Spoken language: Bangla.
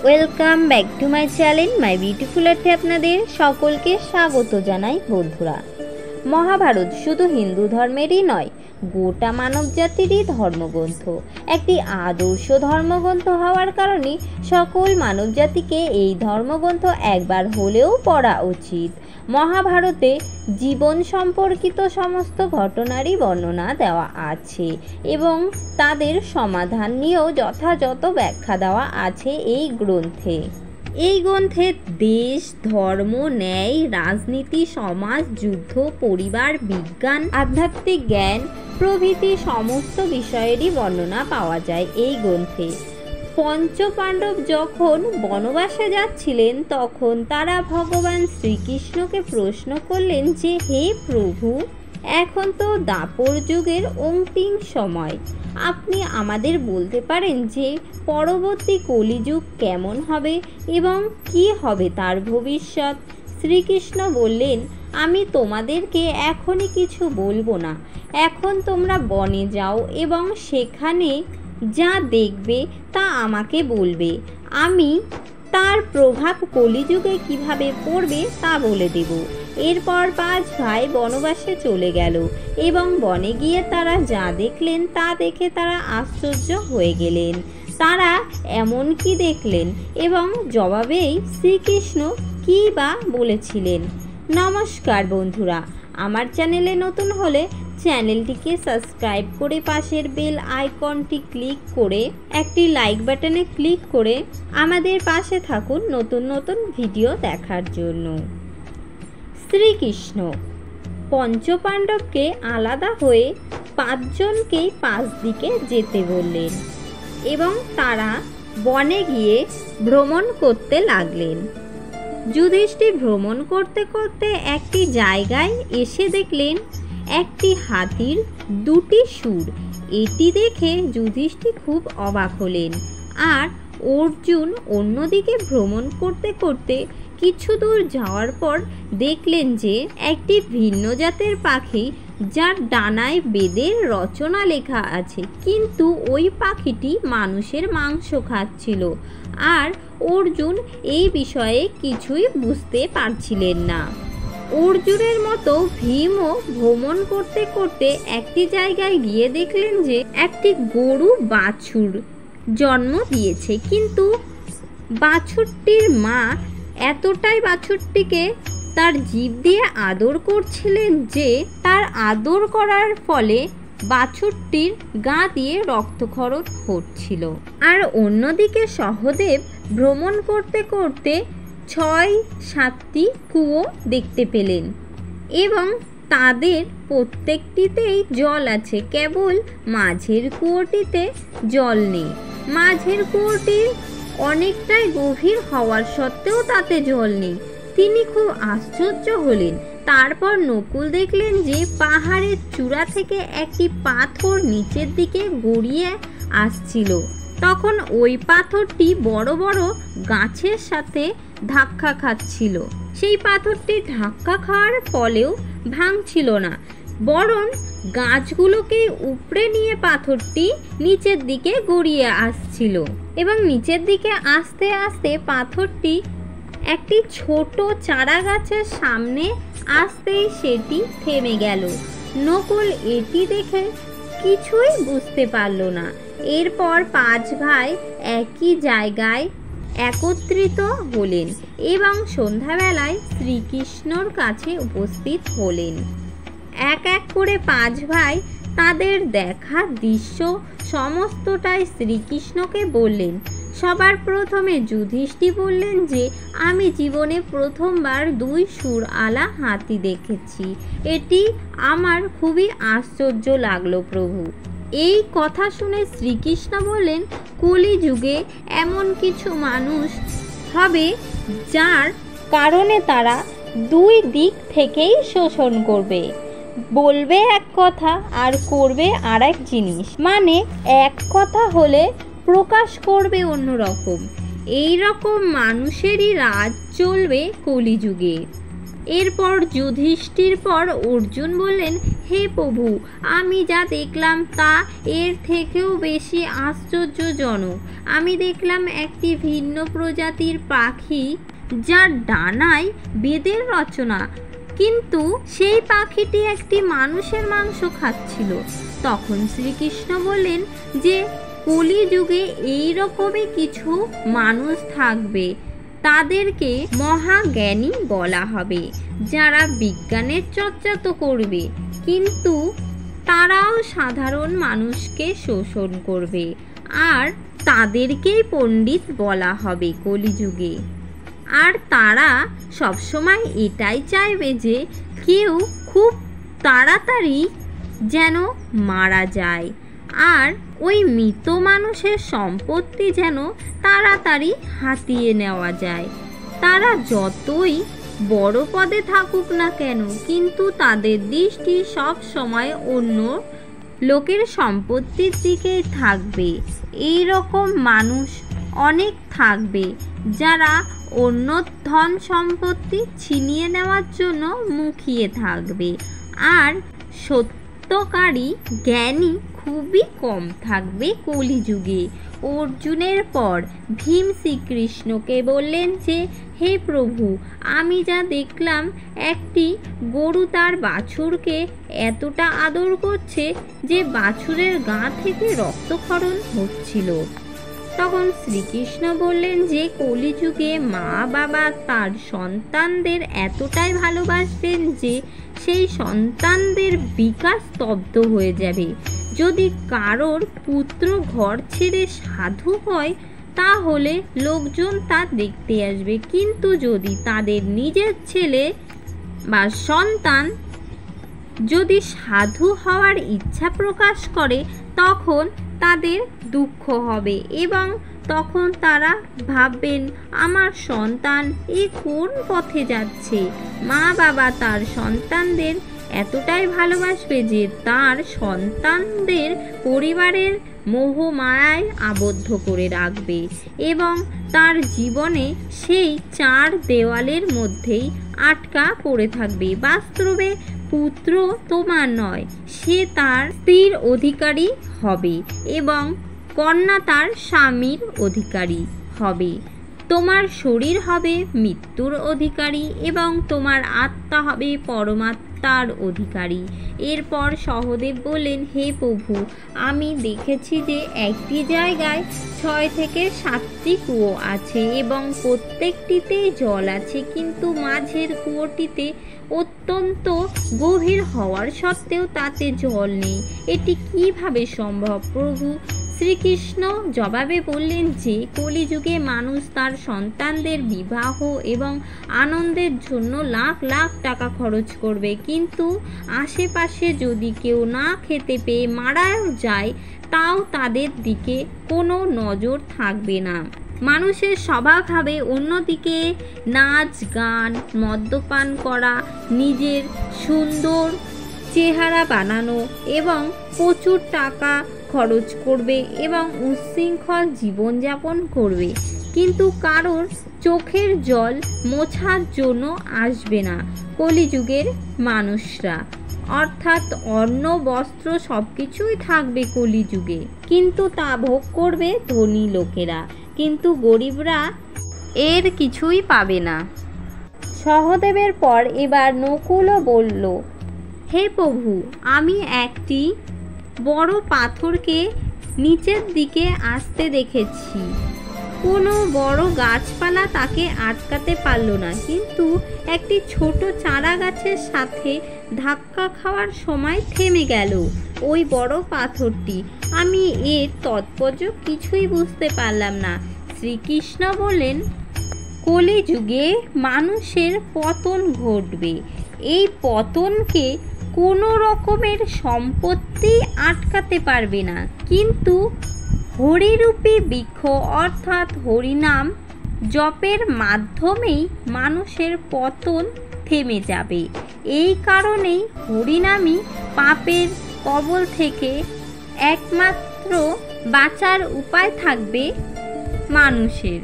Welcome back to my channel my beautiful আর্থে আপনাদের সকলকে স্বাগত জানাই বন্ধুরা। মহাভারত শুধু হিন্দু ধর্মেরই নয়, গোটা মানব জাতিরই ধর্মগ্রন্থ। একটি আদর্শ ধর্মগ্রন্থ হওয়ার কারণে সকল মানব জাতিকে এই ধর্মগ্রন্থ একবার হলেও পড়া উচিত। মহাভারতে জীবন সম্পর্কিত সমস্ত ঘটনারই বর্ণনা দেওয়া আছে এবং তাদের সমাধান নিয়েও যথাযথ ব্যাখ্যা দেওয়া আছে এই গ্রন্থে। এই গ্রন্থে দেশ, ধর্ম, ন্যায়, রাজনীতি, সমাজ, যুদ্ধ, পরিবার, বিজ্ঞান, আধ্যাত্মিক জ্ঞান প্রভৃতি সমস্ত বিষয়েরই বর্ণনা পাওয়া যায় এই গ্রন্থে। পঞ্চপাণ্ডব যখন বনবাসে যাচ্ছিলেন তখন তারা ভগবান শ্রীকৃষ্ণকে প্রশ্ন করলেন যে, হে প্রভু, এখন তো দ্বাপর যুগের অন্তিম সময়, আপনি আমাদের বলতে পারেন যে পরবর্তী কলিযুগ কেমন হবে এবং কি হবে তার ভবিষ্যৎ? শ্রীকৃষ্ণ বললেন, আমি তোমাদেরকে এখনই কিছু বলবো না, এখন তোমরা বনে যাও এবং সেখানে যা দেখবে তা আমাকে বলবে, আমি তার প্রভাব কলিযুগে কিভাবে পড়বে তা বলে দেব। এরপর 5 ভাই বনবাসে চলে গেল এবং বনে গিয়ে তারা যা দেখলেন তা দেখে তারা আশ্চর্য হয়ে গেলেন। তারা এমন কি দেখলেন এবং জবাবেই শ্রীকৃষ্ণ কী বা বলেছিলেন। নমস্কার বন্ধুরা, আমার চ্যানেলে নতুন হলে চ্যানেলটিকে সাবস্ক্রাইব করে পাশের বেল আইকনটি ক্লিক করে একটি লাইক বাটনে ক্লিক করে আমাদের পাশে থাকুন নতুন নতুন ভিডিও দেখার জন্য। শ্রীকৃষ্ণ পঞ্চপাণ্ডবকে আলাদা হয়ে 5 জনকেই 5 দিকে যেতে বললেন এবং তারা বনে গিয়ে ভ্রমণ করতে লাগলেন। যুধিষ্ঠির ভ্রমণ করতে করতে একটি জায়গায় এসে দেখলেন একটি হাতির 2টি সুর। এটি দেখে যুধিষ্ঠির খুব অবাক হলেন। আর অর্জুন অন্যদিকে ভ্রমণ করতে করতে কিছু দূর যাওয়ার পর দেখলেন যে একটি ভিন্ন জাতের পাখি, যার ডানায় বেদের রচনা লেখা আছে, কিন্তু ওই পাখিটি মানুষের মাংস খাচ্ছিল। আর অর্জুন এই বিষয়ে কিছুই বুঝতে পারছিলেন না। অর্জুনের মতো ভীমও ভ্রমণ করতে করতে একটি জায়গায় গিয়ে দেখলেন যে একটি গরু বাছুর জন্ম দিয়েছে, কিন্তু বাছুরটির মা এতটাই বাছুরটিকে তার জিভ দিয়ে আদর করছিলেন যে তার আদর করার ফলে বাছুরটির গা দিয়ে রক্তক্ষরণ হচ্ছিল। আর অন্যদিকে সহদেব ভ্রমণ করতে করতে 6-7টি কুয়ো দেখতে পেলেন এবং তাদের প্রত্যেকটিতেই জল আছে, কেবল মাঝের কুয়োটিতে জল নেই। মাঝের কুয়োটি অনেকটাই গভীর হওয়ার সত্ত্বেও তাতে জল নেই। তিনি খুব আশ্চর্য হলেন। তারপর নকুল দেখলেন যে পাহাড়ের চূড়া থেকে একটি পাথর নিচের দিকে গড়িয়ে আসছিল। তখন ওই পাথরটি বড় বড় গাছের সাথে ধাক্কা খাচ্ছিল। সেই পাথরটি ধাক্কা খাওয়ার ফলেও ভাঙছিল না, বরং গাছগুলোকে উপড়ে নিয়ে পাথরটি নিচের দিকে গড়িয়ে আসছিল এবং নিচের দিকে আস্তে আস্তে পাথরটি একটি ছোট চারা গাছের সামনে আসতেই সেটি থেমে গেল। নকুল এটি দেখে কিছুই বুঝতে পারল না। এরপর 5 ভাই একই জায়গায় একত্রিত হলেন এবং সন্ধ্যাবেলায় শ্রীকৃষ্ণর কাছে উপস্থিত হলেন। এক এক করে 5 ভাই তাদের দেখা দৃশ্য সমস্তটাই শ্রীকৃষ্ণকে বললেন। সবার প্রথমে যুধিষ্ঠির বললেন যে, আমি জীবনে প্রথমবার 2 সুর আলা হাতি দেখেছি, এটি আমার খুবই আশ্চর্য লাগলো প্রভু। এই কথা শুনে শ্রীকৃষ্ণ বললেন, কলিযুগে এমন কিছু মানুষ হবে যার কারণে তারা 2 দিক থেকেই শোষণ করবে, বলবে এক কথা আর করবে আর এক জিনিস, মানে এক কথা হলে প্রকাশ করবে অন্যরকম। এই রকম মানুষেরই রাজ চলবে কলিযুগে। এরপর যুধিষ্ঠির পর অর্জুন বললেন, হে প্রভু, আমি যা দেখলাম তা এর থেকেও বেশি আশ্চর্যজনক। আমি দেখলাম একটি ভিন্ন প্রজাতির পাখি, যার ডানায় বেদের রচনা, কিন্তু সেই পাখিটি একটি মানুষের মাংস খাচ্ছিল। তখন শ্রীকৃষ্ণ বললেন যে কলিযুগে এইরকমই কিছু মানুষ থাকবে, তাদেরকে মহাজ্ঞানী বলা হবে, যারা বিজ্ঞানের চর্চা তো করবে, কিন্তু তারাও সাধারণ মানুষকে শোষণ করবে, আর তাদেরকেই পণ্ডিত বলা হবে কলিযুগে। আর তারা সবসময় এটাই চাইবে যে কেউ খুব তাড়াতাড়ি যেন মারা যায়, আর ওই মৃত মানুষের সম্পত্তি যেন তাড়াতাড়ি হাতিয়ে নেওয়া যায়। তারা যতই বড় পদে থাকুক না কেন, কিন্তু তাদের দৃষ্টি সব সময় অন্য লোকের সম্পত্তির দিকেই থাকবে। এই রকম মানুষ অনেক থাকবে, যারা অন্য ধন সম্পত্তি ছিনিয়ে নেওয়ার জন্য মুখিয়ে থাকবে, আর সত্যকারী জ্ঞানী খুবই কম থাকবে কলিযুগে। অর্জুনের পর ভীম শ্রীকৃষ্ণকে বললেন যে হে প্রভু, আমি যা দেখলাম একটি গরু তার বাছুরকে এতটা আদর করছে যে বাছুরের গা থেকে রক্তক্ষরণ হচ্ছিল। তখন শ্রীকৃষ্ণ বললেন যে কলিযুগে মা বাবা তার সন্তানদের এতটাই ভালোবাসবেন যে সেই সন্তানদের বিকাশ স্তব্ধ হয়ে যাবে। যদি কারোর পুত্র ঘর ছেড়ে সাধু হয়, তাহলে লোকজন তা দেখতে আসবে, কিন্তু যদি তাদের নিজের ছেলে বা সন্তান যদি সাধু হওয়ার ইচ্ছা প্রকাশ করে, তখন তাদের দুঃখ হবে এবং তখন তারা ভাববেন আমার সন্তান এ কোন পথে যাচ্ছে। মা বাবা তার সন্তানদের এতটাই ভালোবাসবে যে তার সন্তানদের পরিবারের মোহ মায়ায় আবদ্ধ করে রাখবে এবং তার জীবনে সেই চার দেওয়ালের মধ্যেই আটকা পড়ে থাকবে। বাস্তবে পুত্র তোমার নয়, সে তার স্ত্রীর অধিকারী হবে এবং কন্যা তার স্বামীর অধিকারী হবে। তোমার শরীর হবে মৃত্যুর অধিকারী এবং তোমার আত্মা হবে পরমাত্মার অধিকারী। এরপর সহদেব বললেন, হে প্রভু, আমি দেখেছি যে একটি জায়গায় 6 থেকে 7টি কুয়ো আছে এবং প্রত্যেকটিতেই জল আছে, কিন্তু মাঝের কুয়োটিতে অত্যন্ত গভীর হওয়ার সত্ত্বেও তাতে জল নেই। এটি কিভাবে সম্ভব প্রভু? শ্রীকৃষ্ণ জবাবে বললেন যে কলিযুগে মানুষ তার সন্তানদের বিবাহ এবং আনন্দের জন্য লাখ লাখ টাকা খরচ করবে, কিন্তু আশেপাশে যদি কেউ না খেতে পেয়ে মারাও যায়, তাও তাদের দিকে কোনো নজর থাকবে না। মানুষের স্বভাব হবে অন্যদিকে নাচ গান, মদ্যপান করা, নিজের সুন্দর চেহারা বানানো এবং প্রচুর টাকা খরচ করবে এবং উচ্ছৃঙ্খল জীবনযাপন করবে, কিন্তু কারোর চোখের জল মোছার জন্য আসবে না কলিযুগের মানুষরা। অর্থাৎ অন্ন বস্ত্র সব কিছুই থাকবে কলিযুগে, কিন্তু তা ভোগ করবে ধনী লোকেরা, কিন্তু গরিবরা এর কিছুই পাবে না। সহদেবের পর এবার নকুলও বলল, হে প্রভু, আমি একটি বড় পাথরকে নিচের দিকে আসতে দেখেছি। কোনো বড় গাছপালা তাকে আটকাতে পারল না, কিন্তু একটি ছোট চারা গাছের সাথে ধাক্কা খাওয়ার সময় থেমে গেল ওই বড় পাথরটি। আমি এর তাৎপর্য কিছুই বুঝতে পারলাম না। শ্রীকৃষ্ণ বললেন, কলিযুগে মানুষের পতন ঘটবে। এই পতনকে কোনো রকমের সম্পত্তি আটকাতে পারবে না, কিন্তু হরিরূপী বৃক্ষ অর্থাৎ হরিনাম জপের মাধ্যমেই মানুষের পতন থেমে যাবে। এই কারণেই হরিনামই পাপের কবল থেকে একমাত্র বাঁচার উপায় থাকবে মানুষের।